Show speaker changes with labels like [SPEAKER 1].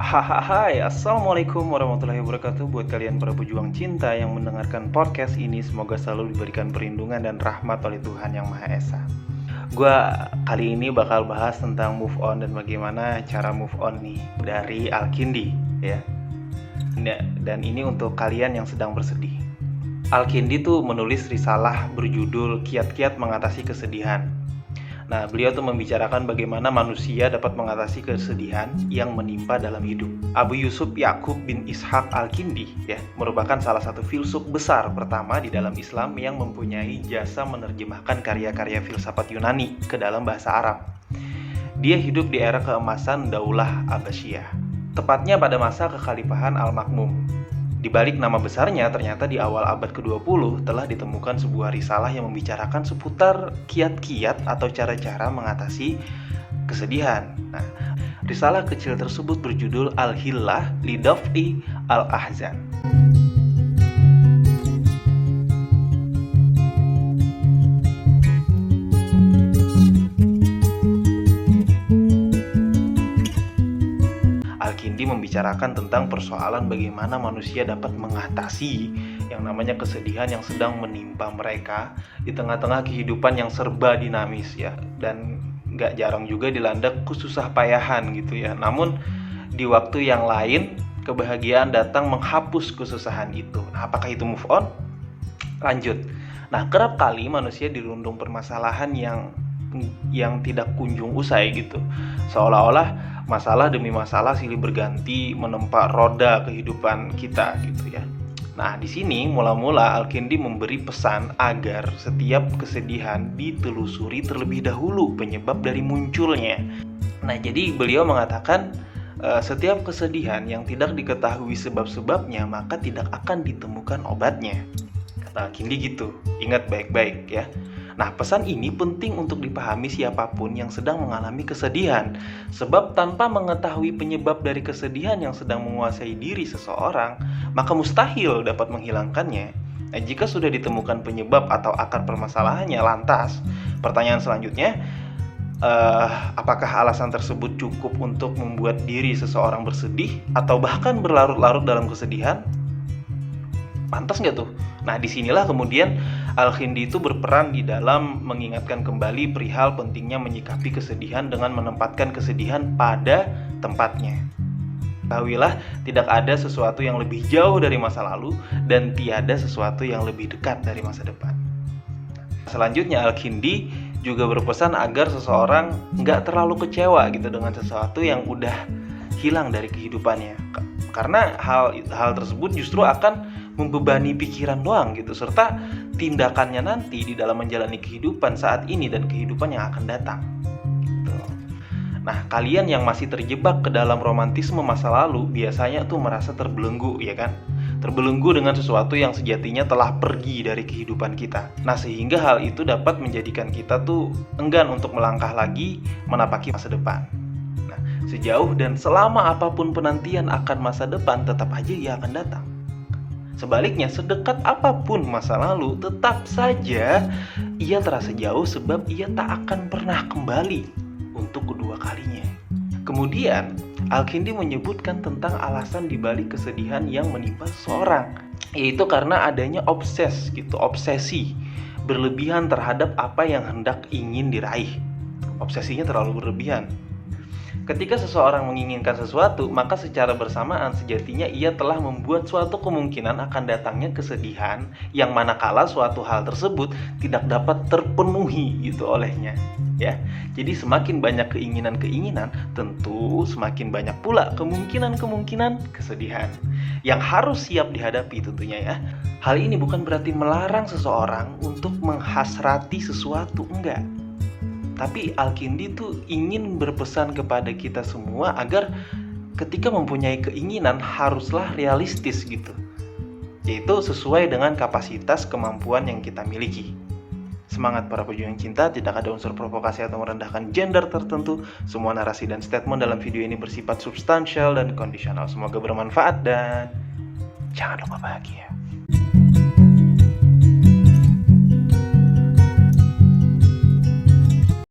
[SPEAKER 1] Hai, assalamualaikum warahmatullahi wabarakatuh. Buat kalian para pejuang cinta yang mendengarkan podcast ini, semoga selalu diberikan perlindungan dan rahmat oleh Tuhan Yang Maha Esa. Gua kali ini bakal bahas tentang move on dan bagaimana cara move on nih dari Al-Kindi ya. Dan ini untuk kalian yang sedang bersedih. Al-Kindi tuh menulis risalah berjudul Kiat-Kiat Mengatasi Kesedihan. Nah, beliau tuh membicarakan bagaimana manusia dapat mengatasi kesedihan yang menimpa dalam hidup. Abu Yusuf Yakub bin Ishaq Al-Kindi ya, merupakan salah satu filsuf besar pertama di dalam Islam yang mempunyai jasa menerjemahkan karya-karya filsafat Yunani ke dalam bahasa Arab. Dia hidup di era keemasan Daulah Abbasiyah, tepatnya pada masa kekhalifahan Al-Makmum. Di balik nama besarnya, ternyata di awal abad ke-20 telah ditemukan sebuah risalah yang membicarakan seputar kiat-kiat atau cara-cara mengatasi kesedihan. Nah, risalah kecil tersebut berjudul Al-Hillah li Daf'i Al-Ahzan. Al-Kindi membicarakan tentang persoalan bagaimana manusia dapat mengatasi yang namanya kesedihan yang sedang menimpa mereka di tengah-tengah kehidupan yang serba dinamis ya, dan gak jarang juga dilanda kesusah payahan gitu ya. Namun di waktu yang lain kebahagiaan datang menghapus kesusahan itu. Nah, apakah itu move on? Lanjut. Nah, kerap kali manusia dirundung permasalahan yang tidak kunjung usai gitu. Seolah-olah masalah demi masalah silih berganti menempa roda kehidupan kita gitu ya. Nah, di sini mula-mula Al-Kindi memberi pesan agar setiap kesedihan ditelusuri terlebih dahulu penyebab dari munculnya. Nah, jadi beliau mengatakan setiap kesedihan yang tidak diketahui sebab-sebabnya maka tidak akan ditemukan obatnya. Kata Al-Kindi gitu. Ingat baik-baik ya. Nah, pesan ini penting untuk dipahami siapapun yang sedang mengalami kesedihan. Sebab tanpa mengetahui penyebab dari kesedihan yang sedang menguasai diri seseorang, maka mustahil dapat menghilangkannya. Nah, jika sudah ditemukan penyebab atau akar permasalahannya, lantas pertanyaan selanjutnya, apakah alasan tersebut cukup untuk membuat diri seseorang bersedih atau bahkan berlarut-larut dalam kesedihan? Pantas nggak tuh? Nah, disinilah kemudian Al-Kindi itu berperan di dalam mengingatkan kembali perihal pentingnya menyikapi kesedihan dengan menempatkan kesedihan pada tempatnya. Ketahuilah, tidak ada sesuatu yang lebih jauh dari masa lalu dan tiada sesuatu yang lebih dekat dari masa depan. Selanjutnya Al-Kindi juga berpesan agar seseorang nggak terlalu kecewa gitu dengan sesuatu yang udah hilang dari kehidupannya. Karena hal tersebut justru akan membebani pikiran doang gitu, serta tindakannya nanti di dalam menjalani kehidupan saat ini dan kehidupan yang akan datang gitu. Nah, kalian yang masih terjebak ke dalam romantisme masa lalu biasanya tuh merasa terbelenggu ya kan, terbelenggu dengan sesuatu yang sejatinya telah pergi dari kehidupan kita. Nah, sehingga hal itu dapat menjadikan kita tuh enggan untuk melangkah lagi menapaki masa depan. Nah, sejauh dan selama apapun penantian akan masa depan, tetap aja ia akan datang. Sebaliknya, sedekat apapun masa lalu, tetap saja ia terasa jauh sebab ia tak akan pernah kembali untuk kedua kalinya. Kemudian, Al-Kindi menyebutkan tentang alasan dibalik kesedihan yang menimpa seseorang, yaitu karena adanya obsesi berlebihan terhadap apa yang hendak ingin diraih. Obsesinya terlalu berlebihan. Ketika seseorang menginginkan sesuatu, maka secara bersamaan sejatinya ia telah membuat suatu kemungkinan akan datangnya kesedihan yang manakala suatu hal tersebut tidak dapat terpenuhi gitu olehnya. Ya, jadi semakin banyak keinginan-keinginan, tentu semakin banyak pula kemungkinan-kemungkinan kesedihan yang harus siap dihadapi tentunya ya. Hal ini bukan berarti melarang seseorang untuk menghasrati sesuatu, enggak. Tapi Al-Kindi tuh ingin berpesan kepada kita semua agar ketika mempunyai keinginan haruslah realistis gitu, yaitu sesuai dengan kapasitas kemampuan yang kita miliki. Semangat para pejuang cinta, tidak ada unsur provokasi atau merendahkan gender tertentu. Semua narasi dan statement dalam video ini bersifat substansial dan kondisional. Semoga bermanfaat dan jangan lupa bahagia.